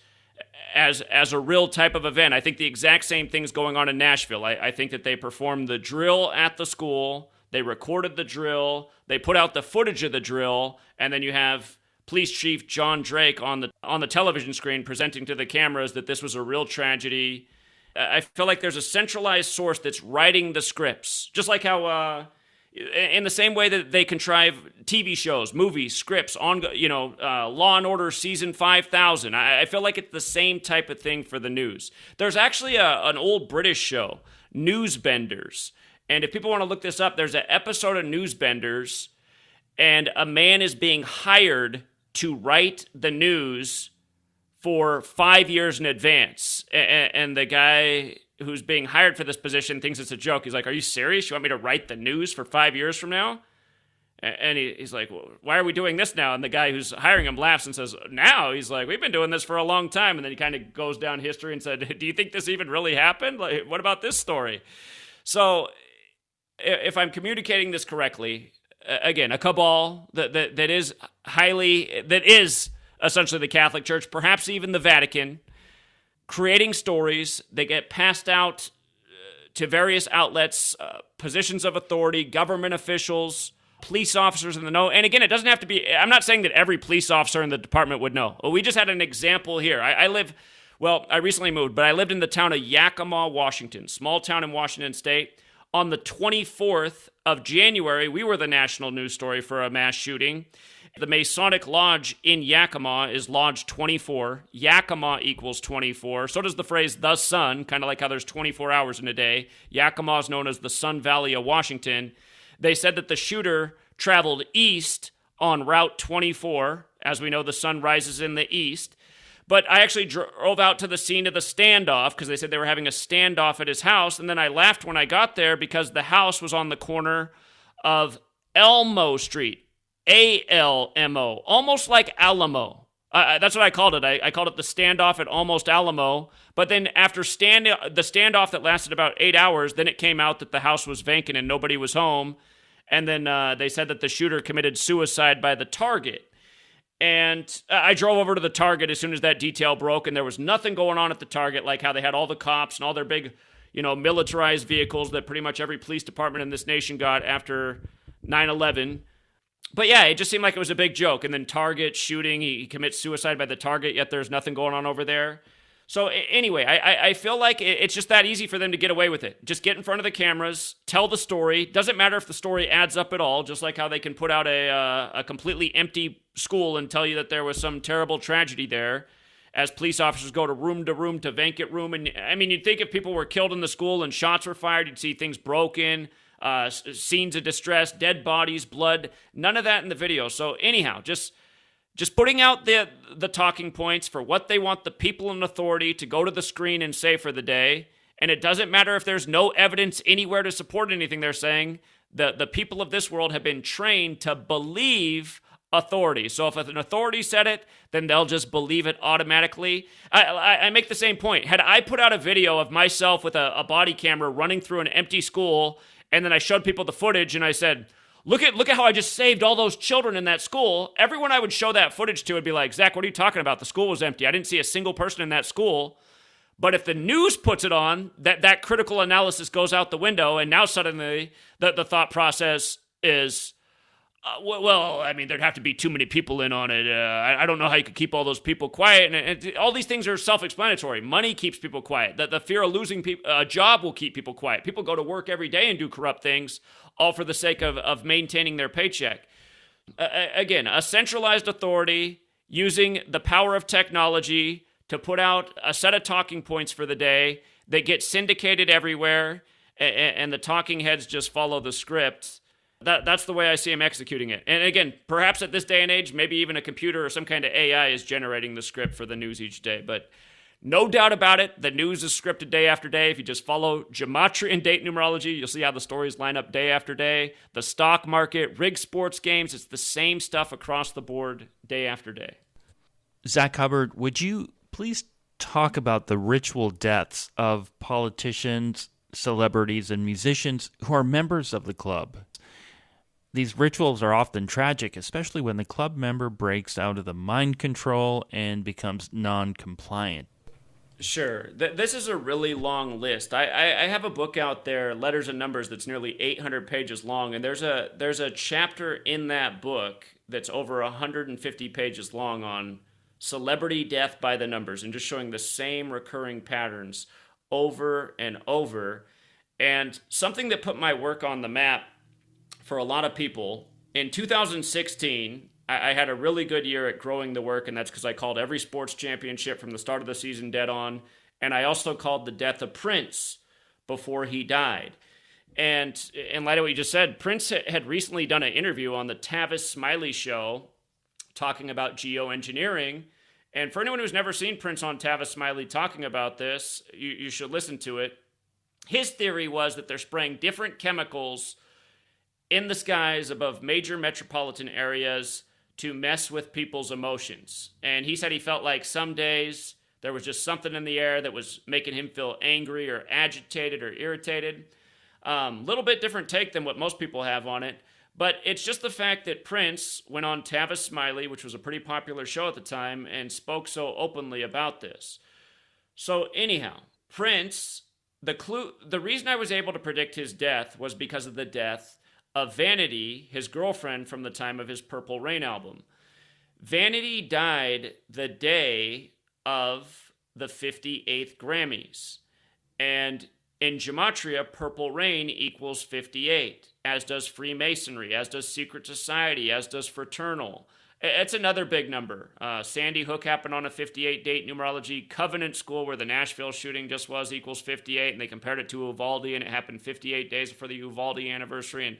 as a real type of event. I think the exact same thing's going on in Nashville. I think that they performed the drill at the school, they recorded the drill, they put out the footage of the drill, and then you have Police Chief John Drake on the television screen presenting to the cameras that this was a real tragedy. I feel like there's a centralized source that's writing the scripts, just like how, in the same way that they contrive TV shows, movies, scripts, Law and Order season 5000. I feel like it's the same type of thing for the news. There's actually an old British show, Newsbenders, and if people want to look this up, there's an episode of Newsbenders, and a man is being hired to write the news for 5 years in advance. And the guy who's being hired for this position thinks it's a joke. He's like, "Are you serious? You want me to write the news for 5 years from now?" And he's like, "Well, why are we doing this now?" And the guy who's hiring him laughs and says, "Now?" He's like, "We've been doing this for a long time." And then he kind of goes down history and said, "Do you think this even really happened? Like, what about this story?" So if I'm communicating this correctly, again, a cabal that is essentially the Catholic Church, perhaps even the Vatican, creating stories. They get passed out to various outlets, positions of authority, government officials, police officers in the know. And again, it doesn't have to be, I'm not saying that every police officer in the department would know. Well, we just had an example here. I recently moved, but I lived in the town of Yakima, Washington, small town in Washington State. On the 24th of January, we were the national news story for a mass shooting. The Masonic Lodge in Yakima is Lodge 24. Yakima equals 24. So does the phrase the sun, kind of like how there's 24 hours in a day. Yakima is known as the Sun Valley of Washington. They said that the shooter traveled east on Route 24. As we know, the sun rises in the east. But I actually drove out to the scene of the standoff because they said they were having a standoff at his house. And then I laughed when I got there because the house was on the corner of Elmo Street. A-L-M-O, almost like Alamo. That's what I called it. I called it the standoff at almost Alamo. But then after the standoff that lasted about 8 hours, then it came out that the house was vacant and nobody was home. And then they said that the shooter committed suicide by the target. And I drove over to the target as soon as that detail broke, and there was nothing going on at the target, like how they had all the cops and all their big, militarized vehicles that pretty much every police department in this nation got after 9/11. But yeah, it just seemed like it was a big joke. And then Target shooting, he commits suicide by the target, yet there's nothing going on over there. So anyway, I feel like it's just that easy for them to get away with it. Just get in front of the cameras, tell the story. Doesn't matter if the story adds up at all, just like how they can put out a completely empty school and tell you that there was some terrible tragedy there as police officers go to room to vacant room. And I mean, you'd think if people were killed in the school and shots were fired, you'd see things broken, scenes of distress, dead bodies, blood, none of that in the video. So anyhow, just putting out the talking points for what they want the people in authority to go to the screen and say for the day. And it doesn't matter if there's no evidence anywhere to support anything they're saying. The people of this world have been trained to believe authority. So if an authority said it, then they'll just believe it automatically. I make the same point. Had I put out a video of myself with a body camera running through an empty school, and then I showed people the footage and I said, look at how I just saved all those children in that school, everyone I would show that footage to would be like, Zach, what are you talking about? The school was empty. I didn't see a single person in that school. But if the news puts it on, that critical analysis goes out the window, and now suddenly the thought process is, well, I mean, there'd have to be too many people in on it. I don't know how you could keep all those people quiet. And all these things are self-explanatory. Money keeps people quiet. The fear of losing a job will keep people quiet. People go to work every day and do corrupt things, all for the sake of maintaining their paycheck. Again, a centralized authority using the power of technology to put out a set of talking points for the day that get syndicated everywhere, and the talking heads just follow the script. That's the way I see him executing it. And again, perhaps at this day and age, maybe even a computer or some kind of AI is generating the script for the news each day. But no doubt about it, the news is scripted day after day. If you just follow Gematria and date numerology, you'll see how the stories line up day after day. The stock market, rigged sports games, it's the same stuff across the board day after day. Zach Hubbard, would you please talk about the ritual deaths of politicians, celebrities, and musicians who are members of the club? These rituals are often tragic, especially when the club member breaks out of the mind control and becomes non-compliant. Sure. This is a really long list. I have a book out there, Letters and Numbers, that's nearly 800 pages long, and there's a chapter in that book that's over 150 pages long on celebrity death by the numbers and just showing the same recurring patterns over and over. And something that put my work on the map for a lot of people, in 2016, I had a really good year at growing the work, and that's because I called every sports championship from the start of the season dead on, and I also called the death of Prince before he died. And in light of what you just said, Prince had recently done an interview on the Tavis Smiley show talking about geoengineering, and for anyone who's never seen Prince on Tavis Smiley talking about this, you should listen to it. His theory was that they're spraying different chemicals in the skies above major metropolitan areas to mess with people's emotions. And he said he felt like some days there was just something in the air that was making him feel angry or agitated or irritated. Little bit different take than what most people have on it. But it's just the fact that Prince went on Tavis Smiley, which was a pretty popular show at the time, and spoke so openly about this. So anyhow, Prince, the reason I was able to predict his death was because of the death of Vanity, his girlfriend from the time of his Purple Rain album. Vanity died the day of the 58th Grammys. And in Gematria, Purple Rain equals 58, as does Freemasonry, as does Secret Society, as does Fraternal. It's another big number. Sandy Hook happened on a 58 date. Numerology Covenant School, where the Nashville shooting just was, equals 58, and they compared it to Uvalde, and it happened 58 days for the Uvalde anniversary. And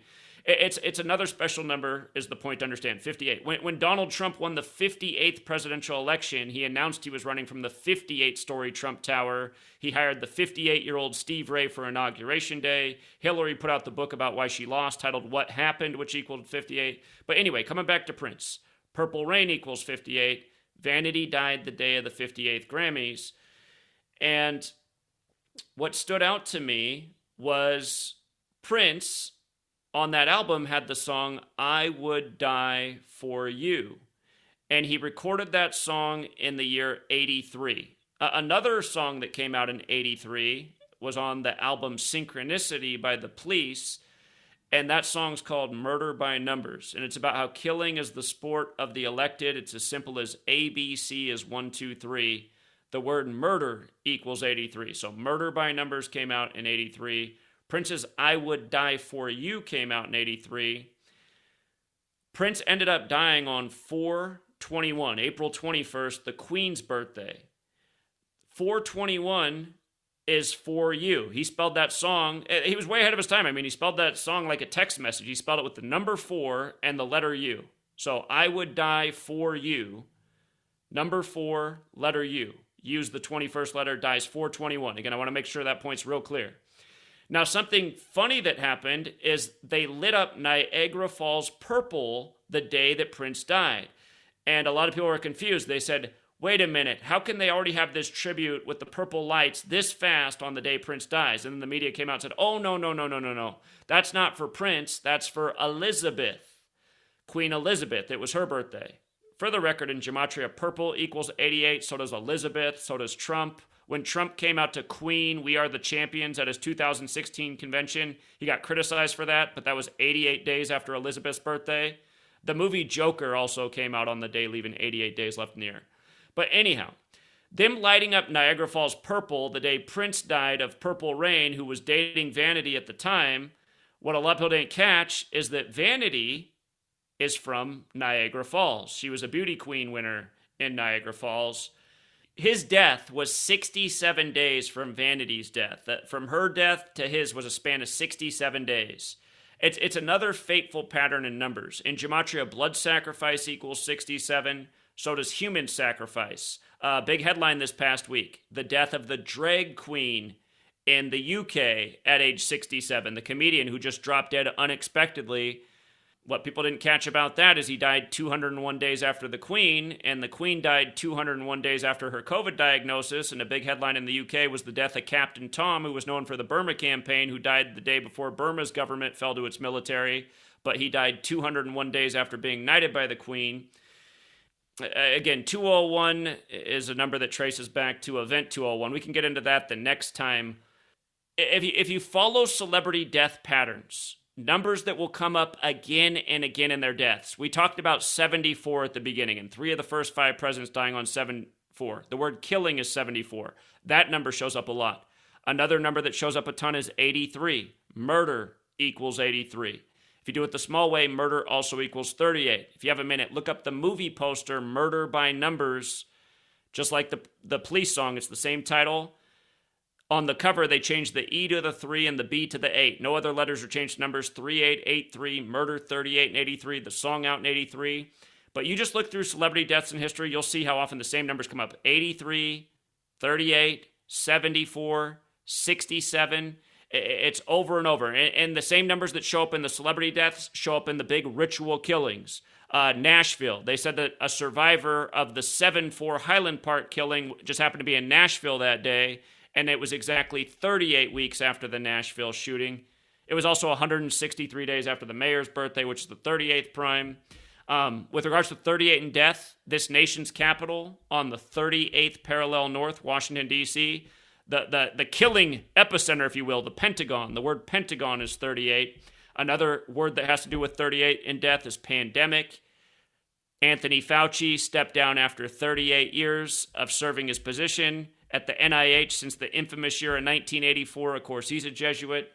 it's another special number, is the point to understand, 58. When Donald Trump won the 58th presidential election, he announced he was running from the 58-story Trump Tower. He hired the 58-year-old Steve Ray for Inauguration Day. Hillary put out the book about why she lost, titled What Happened, which equaled 58. But anyway, coming back to Prince. Purple Rain equals 58. Vanity died the day of the 58th Grammys. And what stood out to me was Prince, on that album, had the song I Would Die For You. And he recorded that song in the year 83. Another song that came out in 83 was on the album Synchronicity by The Police. And that song's called Murder by Numbers. And it's about how killing is the sport of the elected. It's as simple as ABC is 1, 2, 3. The word murder equals 83. So Murder by Numbers came out in 83. Prince's I Would Die For You came out in 83. Prince ended up dying on 4/21, April 21st, the Queen's birthday. 4/21 is for you. He spelled that song. He was way ahead of his time. I mean, he spelled that song like a text message. He spelled it with the number 4 and the letter U. So I would die for you. Number 4, letter U. Use the 21st letter, dies 4/21. Again, I want to make sure that point's real clear. Now, something funny that happened is they lit up Niagara Falls purple the day that Prince died. And a lot of people were confused. They said, wait a minute, how can they already have this tribute with the purple lights this fast on the day Prince dies? And then the media came out and said, oh, no. That's not for Prince. That's for Elizabeth, Queen Elizabeth. It was her birthday. For the record, in Gematria, purple equals 88. So does Elizabeth. So does Trump. When Trump came out to Queen, We Are the Champions at his 2016 convention, he got criticized for that, but that was 88 days after Elizabeth's birthday. The movie Joker also came out on the day, leaving 88 days left in the year. But anyhow, them lighting up Niagara Falls purple the day Prince died of Purple Rain, who was dating Vanity at the time, what a lot of people didn't catch is that Vanity is from Niagara Falls. She was a beauty queen winner in Niagara Falls. His death was 67 days from Vanity's death. From her death to his was a span of 67 days. It's another fateful pattern in numbers. In Gematria, blood sacrifice equals 67. So does human sacrifice. Big headline this past week. The death of the drag queen in the UK at age 67. The comedian who just dropped dead unexpectedly. What people didn't catch about that is he died 201 days after the Queen, and the Queen died 201 days after her COVID diagnosis, and a big headline in the UK was the death of Captain Tom, who was known for the Burma campaign, who died the day before Burma's government fell to its military, but he died 201 days after being knighted by the Queen. Again, 201 is a number that traces back to Event 201. We can get into that the next time. If you follow celebrity death patterns, numbers that will come up again and again in their deaths. We talked about 74 at the beginning, and 3 of the first 5 presidents dying on 74. The word killing is 74. That number shows up a lot. Another number that shows up a ton is 83. Murder equals 83. If you do it the small way, murder also equals 38. If you have a minute, look up the movie poster, Murder by Numbers. Just like the Police song, it's the same title. On the cover, they changed the E to the 3 and the B to the 8. No other letters are changed to numbers. 3883, murder 38 and 83, the song out in 83. But you just look through celebrity deaths in history, you'll see how often the same numbers come up. 83, 38, 74, 67. It's over and over. And the same numbers that show up in the celebrity deaths show up in the big ritual killings. Nashville. They said that a survivor of the 7-4 Highland Park killing just happened to be in Nashville that day. And it was exactly 38 weeks after the Nashville shooting. It was also 163 days after the mayor's birthday, which is the 38th prime. With regards to 38 in death, this nation's capital on the 38th parallel north, Washington, D.C., the killing epicenter, if you will, the Pentagon. The word Pentagon is 38. Another word that has to do with 38 in death is pandemic. Anthony Fauci stepped down after 38 years of serving his position at the NIH since the infamous year of 1984. Of course, he's a Jesuit.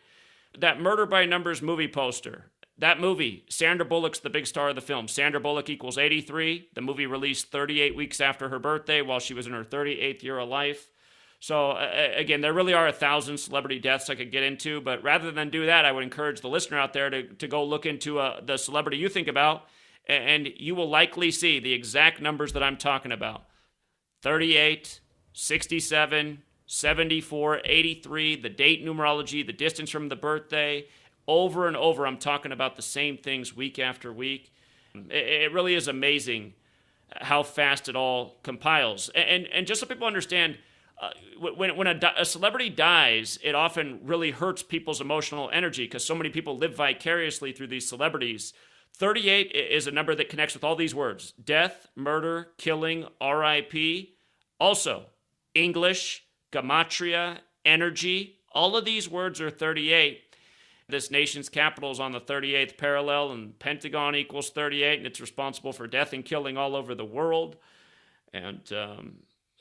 That Murder by Numbers movie poster, that movie, Sandra Bullock's the big star of the film. Sandra Bullock equals 83. The movie released 38 weeks after her birthday while she was in her 38th year of life. So, again, there really are 1,000 celebrity deaths I could get into, but rather than do that, I would encourage the listener out there to go look into the celebrity you think about, and you will likely see the exact numbers that I'm talking about. 38, 67, 74, 83, the date numerology, the distance from the birthday. Over and over, I'm talking about the same things week after week. It really is amazing how fast it all compiles. And just so people understand, when a celebrity dies, it often really hurts people's emotional energy because so many people live vicariously through these celebrities. 38 is a number that connects with all these words: death, murder, killing, RIP. Also, English, Gematria, energy. All of these words are 38. This nation's capital is on the 38th parallel, and Pentagon equals 38, and it's responsible for death and killing all over the world. And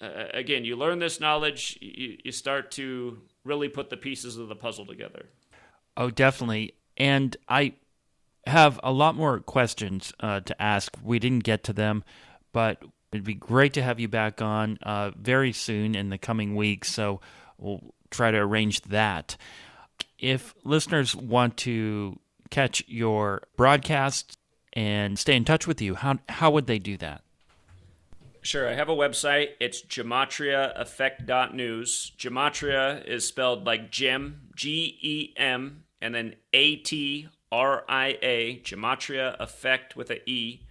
again, you learn this knowledge, you start to really put the pieces of the puzzle together. Oh, definitely. And I have a lot more questions to ask. We didn't get to them, but it'd be great to have you back on very soon in the coming weeks, so we'll try to arrange that. If listeners want to catch your broadcast and stay in touch with you, how would they do that? Sure. I have a website. It's GematriaEffect.news. Gematria is spelled like Gem, G-E-M, and then A-T-R-I-A, Gematria Effect with a E,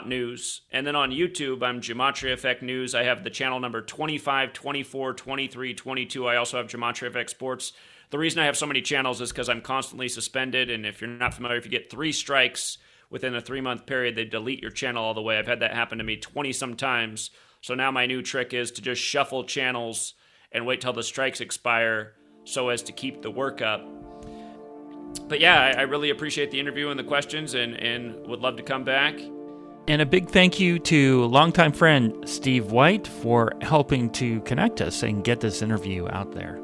.news. And then on YouTube, I'm Gematria Effect News. I have the channel number 25, 24, 23, 22. I also have Gematria Effect Sports. The reason I have so many channels is because I'm constantly suspended, and if you're not familiar, if you get 3 strikes within a 3-month period, they delete your channel all the way. I've had that happen to me 20-some times. So now my new trick is to just shuffle channels and wait till the strikes expire so as to keep the work up. But yeah, I really appreciate the interview and the questions, and would love to come back. And a big thank you to longtime friend Steve White for helping to connect us and get this interview out there.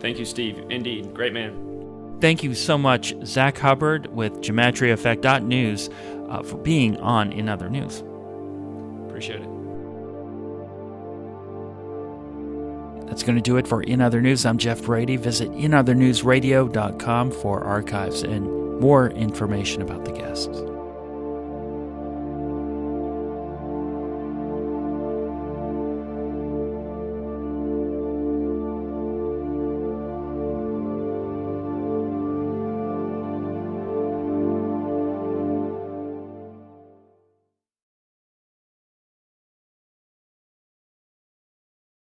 Thank you, Steve. Indeed. Great man. Thank you so much, Zach Hubbard with GematriaEffect.news for being on In Other News. Appreciate it. That's going to do it for In Other News. I'm Jeff Brady. Visit inothernewsradio.com for archives and more information about the guests.